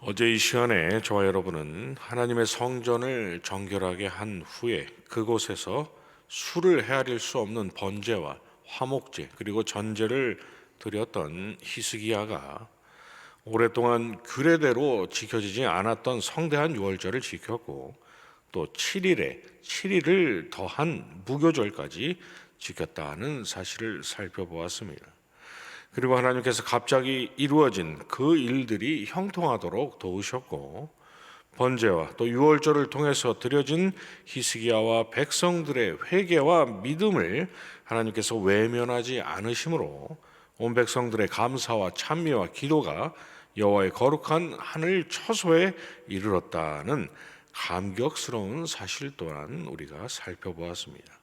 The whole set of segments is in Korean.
어제 이 시간에 저와 여러분은 하나님의 성전을 정결하게 한 후에 그곳에서 수를 헤아릴 수 없는 번제와 화목제 그리고 전제를 드렸던 히스기야가 오랫동안 규례대로 지켜지지 않았던 성대한 유월절을 지켰고 또 7일에 7일을 더한 무교절까지 지켰다는 사실을 살펴보았습니다. 그리고 하나님께서 갑자기 이루어진 그 일들이 형통하도록 도우셨고 번제와 또 유월절을 통해서 드려진 히스기야와 백성들의 회개와 믿음을 하나님께서 외면하지 않으심으로 온 백성들의 감사와 찬미와 기도가 여호와의 거룩한 하늘 처소에 이르렀다는 감격스러운 사실 또한 우리가 살펴보았습니다.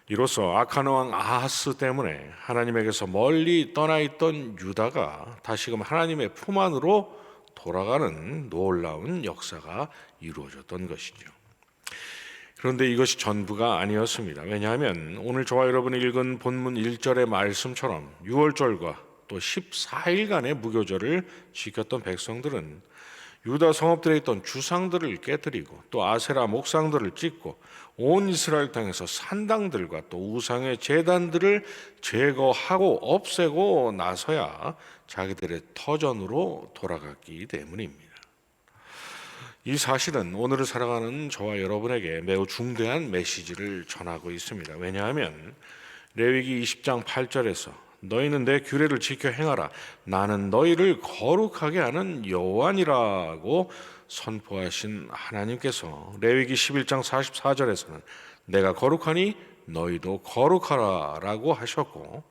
이로써 악한 왕 아하스 때문에 하나님에게서 멀리 떠나 있던 유다가 다시금 하나님의 품 안으로 돌아가는 놀라운 역사가 이루어졌던 것이죠. 그런데 이것이 전부가 아니었습니다. 왜냐하면 오늘 저와 여러분이 읽은 본문 1절의 말씀처럼 6월절과 또 14일간의 무교절을 지켰던 백성들은 유다 성읍들에 있던 주상들을 깨뜨리고 또 아세라 목상들을 찢고 온 이스라엘 땅에서 산당들과 또 우상의 제단들을 제거하고 없애고 나서야 자기들의 터전으로 돌아갔기 때문입니다. 이 사실은 오늘을 살아가는 저와 여러분에게 매우 중대한 메시지를 전하고 있습니다. 왜냐하면 레위기 20장 8절에서 너희는 내 규례를 지켜 행하라. 나는 너희를 거룩하게 하는 여호와니라고 선포하신 하나님께서 레위기 11장 44절에서는 내가 거룩하니 너희도 거룩하라라고 하셨고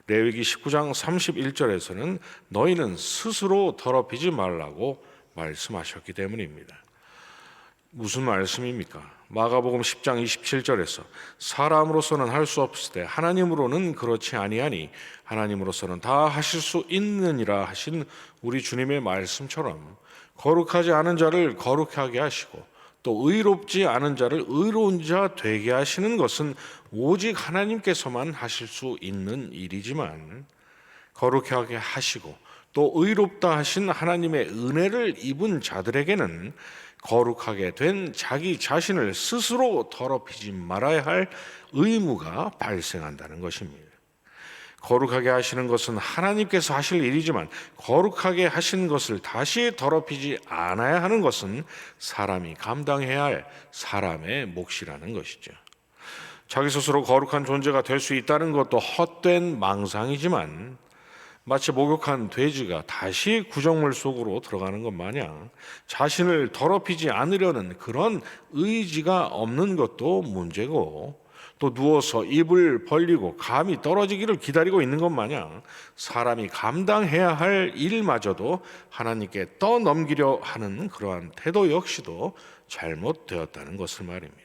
레위기 19장 31절에서는 너희는 스스로 더럽히지 말라고 말씀하셨기 때문입니다. 무슨 말씀입니까? 마가복음 10장 27절에서 사람으로서는 할 수 없을 때 하나님으로는 그렇지 아니하니 하나님으로서는 다 하실 수 있느니라 하신 우리 주님의 말씀처럼 거룩하지 않은 자를 거룩하게 하시고 또 의롭지 않은 자를 의로운 자 되게 하시는 것은 오직 하나님께서만 하실 수 있는 일이지만 거룩하게 하시고 또 의롭다 하신 하나님의 은혜를 입은 자들에게는 거룩하게 된 자기 자신을 스스로 더럽히지 말아야 할 의무가 발생한다는 것입니다. 거룩하게 하시는 것은 하나님께서 하실 일이지만 거룩하게 하신 것을 다시 더럽히지 않아야 하는 것은 사람이 감당해야 할 사람의 몫이라는 것이죠. 자기 스스로 거룩한 존재가 될 수 있다는 것도 헛된 망상이지만 마치 목욕한 돼지가 다시 구정물 속으로 들어가는 것 마냥 자신을 더럽히지 않으려는 그런 의지가 없는 것도 문제고 또 누워서 입을 벌리고 감이 떨어지기를 기다리고 있는 것 마냥 사람이 감당해야 할 일마저도 하나님께 떠넘기려 하는 그러한 태도 역시도 잘못되었다는 것을 말입니다.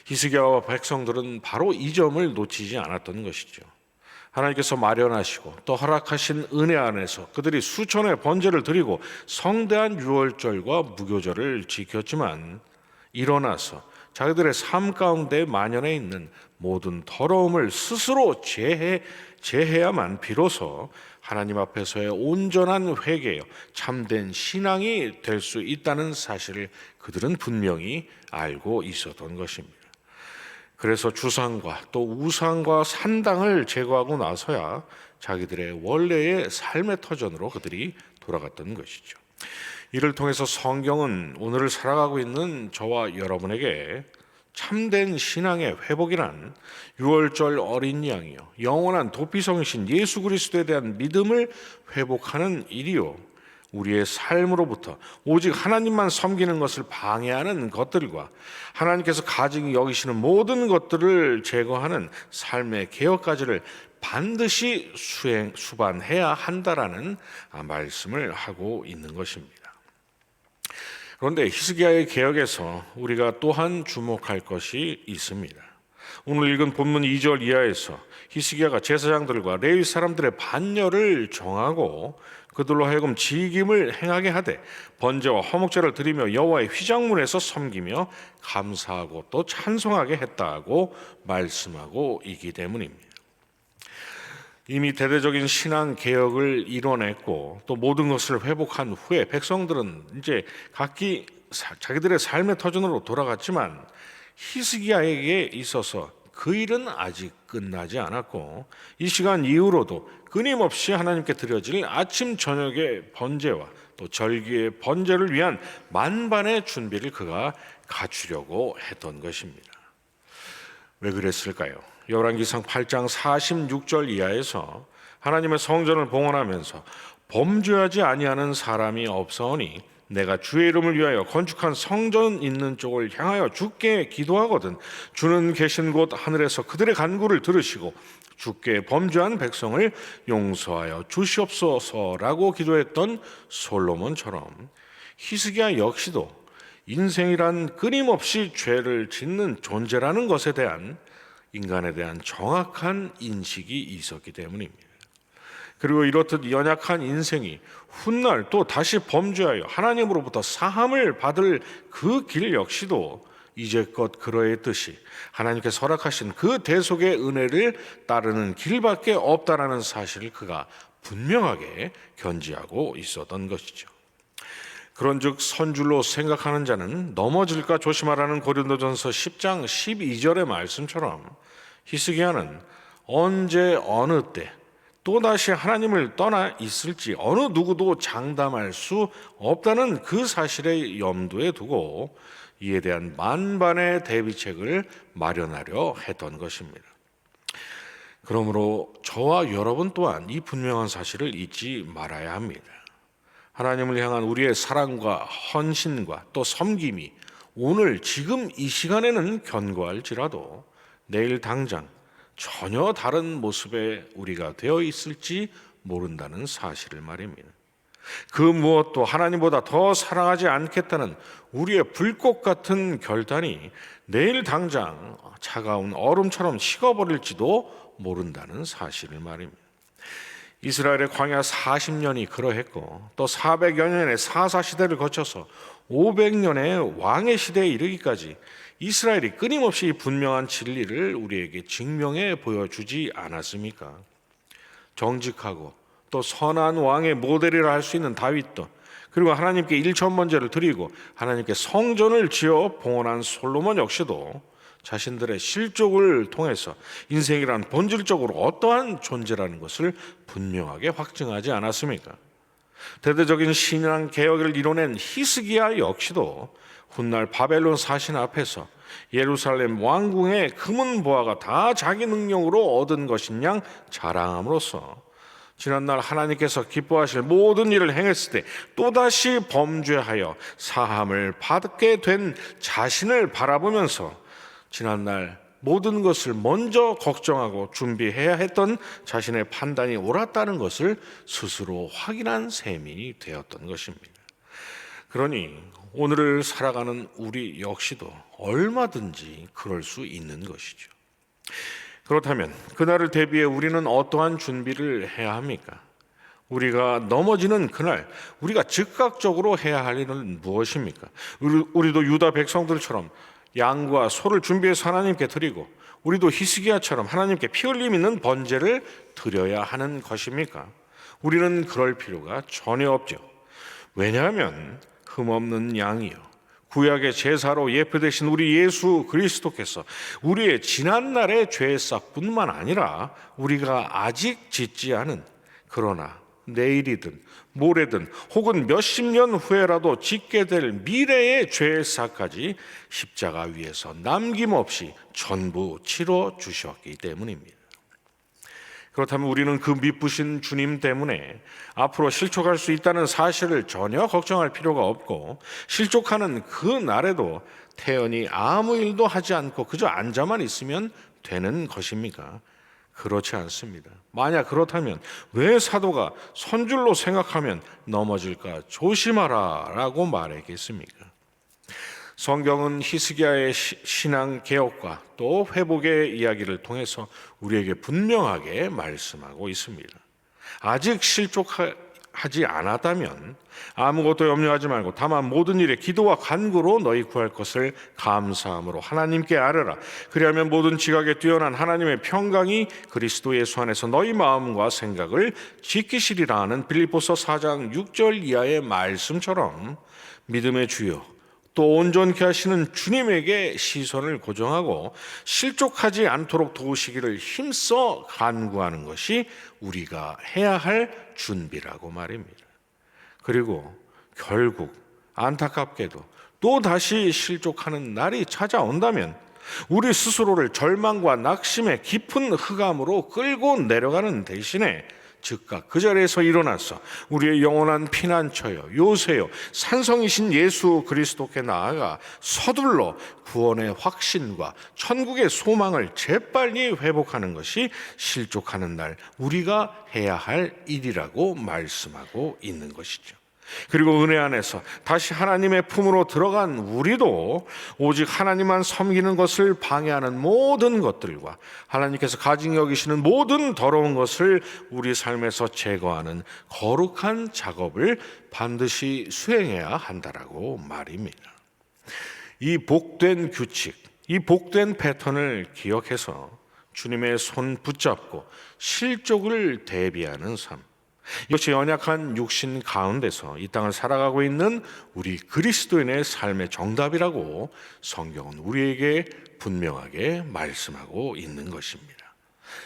히스기야와 백성들은 바로 이 점을 놓치지 않았던 것이죠. 하나님께서 마련하시고 또 허락하신 은혜 안에서 그들이 수천의 번제를 드리고 성대한 유월절과 무교절을 지켰지만 일어나서 자기들의 삶 가운데 만연해 있는 모든 더러움을 스스로 제해야만 비로소 하나님 앞에서의 온전한 회개요 참된 신앙이 될 수 있다는 사실을 그들은 분명히 알고 있었던 것입니다. 그래서 주상과 또 우상과 산당을 제거하고 나서야 자기들의 원래의 삶의 터전으로 그들이 돌아갔던 것이죠. 이를 통해서 성경은 오늘을 살아가고 있는 저와 여러분에게 참된 신앙의 회복이란 유월절 어린 양이요 영원한 도피성이신 예수 그리스도에 대한 믿음을 회복하는 일이요 우리의 삶으로부터 오직 하나님만 섬기는 것을 방해하는 것들과 하나님께서 가증히 여기시는 모든 것들을 제거하는 삶의 개혁까지를 반드시 수반해야 한다라는 말씀을 하고 있는 것입니다. 그런데 히스기야의 개혁에서 우리가 또한 주목할 것이 있습니다. 오늘 읽은 본문 2절 이하에서 히스기야가 제사장들과 레위 사람들의 반열을 정하고 그들로 하여금 지김을 행하게 하되 번제와 화목제를 드리며 여호와의 휘장문에서 섬기며 감사하고 또 찬송하게 했다고 말씀하고 있기 때문입니다. 이미 대대적인 신앙 개혁을 이뤄냈고 또 모든 것을 회복한 후에 백성들은 이제 각기 자기들의 삶의 터전으로 돌아갔지만 히스기야에게 있어서 그 일은 아직 끝나지 않았고 이 시간 이후로도 끊임없이 하나님께 드려질 아침 저녁의 번제와 또 절기의 번제를 위한 만반의 준비를 그가 갖추려고 했던 것입니다. 왜 그랬을까요? 열왕기상 8장 46절 이하에서 하나님의 성전을 봉헌하면서 범죄하지 아니하는 사람이 없사오니 내가 주의 이름을 위하여 건축한 성전 있는 쪽을 향하여 주께 기도하거든 주는 계신 곳 하늘에서 그들의 간구를 들으시고 주께 범죄한 백성을 용서하여 주시옵소서라고 기도했던 솔로몬처럼 히스기야 역시도 인생이란 끊임없이 죄를 짓는 존재라는 것에 대한 인간에 대한 정확한 인식이 있었기 때문입니다. 그리고 이렇듯 연약한 인생이 훗날 또 다시 범죄하여 하나님으로부터 사함을 받을 그 길 역시도 이제껏 그러했듯이 하나님께서 허락하신 그 대속의 은혜를 따르는 길밖에 없다라는 사실을 그가 분명하게 견지하고 있었던 것이죠. 그런즉 선줄로 생각하는 자는 넘어질까 조심하라는 고린도전서 10장 12절의 말씀처럼 히스기야는 언제 어느 때 또다시 하나님을 떠나 있을지 어느 누구도 장담할 수 없다는 그 사실을 염두에 두고 이에 대한 만반의 대비책을 마련하려 했던 것입니다. 그러므로 저와 여러분 또한 이 분명한 사실을 잊지 말아야 합니다. 하나님을 향한 우리의 사랑과 헌신과 또 섬김이 오늘 지금 이 시간에는 견고할지라도 내일 당장 전혀 다른 모습의 우리가 되어 있을지 모른다는 사실을 말입니다. 그 무엇도 하나님보다 더 사랑하지 않겠다는 우리의 불꽃 같은 결단이 내일 당장 차가운 얼음처럼 식어버릴지도 모른다는 사실을 말입니다. 이스라엘의 광야 40년이 그러했고 또 400여 년의 사사 시대를 거쳐서 500년의 왕의 시대에 이르기까지 이스라엘이 끊임없이 분명한 진리를 우리에게 증명해 보여주지 않았습니까? 정직하고 또 선한 왕의 모델이라 할 수 있는 다윗도 그리고 하나님께 일천번제를 드리고 하나님께 성전을 지어 봉헌한 솔로몬 역시도 자신들의 실족을 통해서 인생이란 본질적으로 어떠한 존재라는 것을 분명하게 확증하지 않았습니까? 대대적인 신앙 개혁을 이뤄낸 히스기야 역시도 훗날 바벨론 사신 앞에서 예루살렘 왕궁의 금은 보화가 다 자기 능력으로 얻은 것인 양 자랑함으로써 지난날 하나님께서 기뻐하실 모든 일을 행했을 때 또다시 범죄하여 사함을 받게 된 자신을 바라보면서 지난날 모든 것을 먼저 걱정하고 준비해야 했던 자신의 판단이 옳았다는 것을 스스로 확인한 셈이 되었던 것입니다. 그러니 오늘을 살아가는 우리 역시도 얼마든지 그럴 수 있는 것이죠. 그렇다면 그날을 대비해 우리는 어떠한 준비를 해야 합니까? 우리가 넘어지는 그날 우리가 즉각적으로 해야 할 일은 무엇입니까? 우리도 유다 백성들처럼 양과 소를 준비해서 하나님께 드리고 우리도 히스기야처럼 하나님께 피 흘림 있는 번제를 드려야 하는 것입니까? 우리는 그럴 필요가 전혀 없죠. 왜냐하면 흠없는 양이요 구약의 제사로 예표되신 우리 예수 그리스도께서 우리의 지난날의 죄싹뿐만 아니라 우리가 아직 짓지 않은 그러나 내일이든 모레든 혹은 몇십 년 후에라도 짓게 될 미래의 죄사까지 십자가 위에서 남김없이 전부 치러 주셨기 때문입니다. 그렇다면 우리는 그 미쁘신 주님 때문에 앞으로 실족할 수 있다는 사실을 전혀 걱정할 필요가 없고 실족하는 그 날에도 태연히 아무 일도 하지 않고 그저 앉아만 있으면 되는 것입니까? 그렇지 않습니다. 만약 그렇다면 왜 사도가 선줄로 생각하면 넘어질까 조심하라 라고 말했겠습니까? 성경은 히스기야의 신앙 개혁과 또 회복의 이야기를 통해서 우리에게 분명하게 말씀하고 있습니다. 아직 실족할 하지 않았다면 아무것도 염려하지 말고 다만 모든 일에 기도와 간구로 너희 구할 것을 감사함으로 하나님께 아뢰라. 그리하면 모든 지각에 뛰어난 하나님의 평강이 그리스도 예수 안에서 너희 마음과 생각을 지키시리라 하는 빌립보서 4장 6절 이하의 말씀처럼 믿음의 주요 또 온전케 하시는 주님에게 시선을 고정하고 실족하지 않도록 도우시기를 힘써 간구하는 것이 우리가 해야 할 준비라고 말입니다. 그리고 결국 안타깝게도 또 다시 실족하는 날이 찾아온다면 우리 스스로를 절망과 낙심의 깊은 흑암으로 끌고 내려가는 대신에 즉각 그 자리에서 일어나서 우리의 영원한 피난처여 요새여 산성이신 예수 그리스도께 나아가 서둘러 구원의 확신과 천국의 소망을 재빨리 회복하는 것이 실족하는 날 우리가 해야 할 일이라고 말씀하고 있는 것이죠. 그리고 은혜 안에서 다시 하나님의 품으로 들어간 우리도 오직 하나님만 섬기는 것을 방해하는 모든 것들과 하나님께서 가증히 여기시는 모든 더러운 것을 우리 삶에서 제거하는 거룩한 작업을 반드시 수행해야 한다라고 말입니다. 이 복된 규칙, 이 복된 패턴을 기억해서 주님의 손 붙잡고 실족을 대비하는 삶, 이것이 연약한 육신 가운데서 이 땅을 살아가고 있는 우리 그리스도인의 삶의 정답이라고 성경은 우리에게 분명하게 말씀하고 있는 것입니다.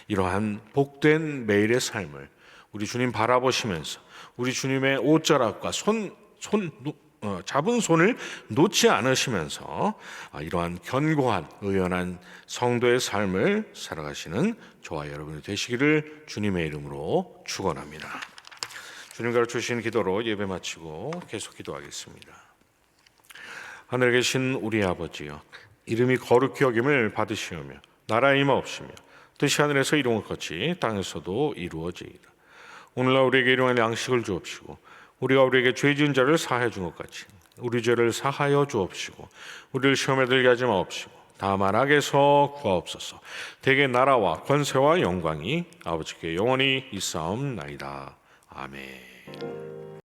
이러한 복된 매일의 삶을 우리 주님 바라보시면서 우리 주님의 옷자락과 잡은 손을 놓지 않으시면서 이러한 견고한 의연한 성도의 삶을 살아가시는 저와 여러분이 되시기를 주님의 이름으로 축원합니다. 주님 가르쳐주신 기도로 예배 마치고 계속 기도하겠습니다. 하늘에 계신 우리 아버지여, 이름이 거룩히 여김을 받으시오며 나라의 임하옵시며 뜻이 하늘에서 이룬 것 같이 땅에서도 이루어지이다. 오늘날 우리에게 일용할 양식을 주옵시고 우리가 우리에게 죄 지은 자를 사하여 준 것 같이 우리 죄를 사하여 주옵시고 우리를 시험에 들게 하지 마옵시고 다만 악에서 구하옵소서. 대개 나라와 권세와 영광이 아버지께 영원히 있사옵나이다. 아멘.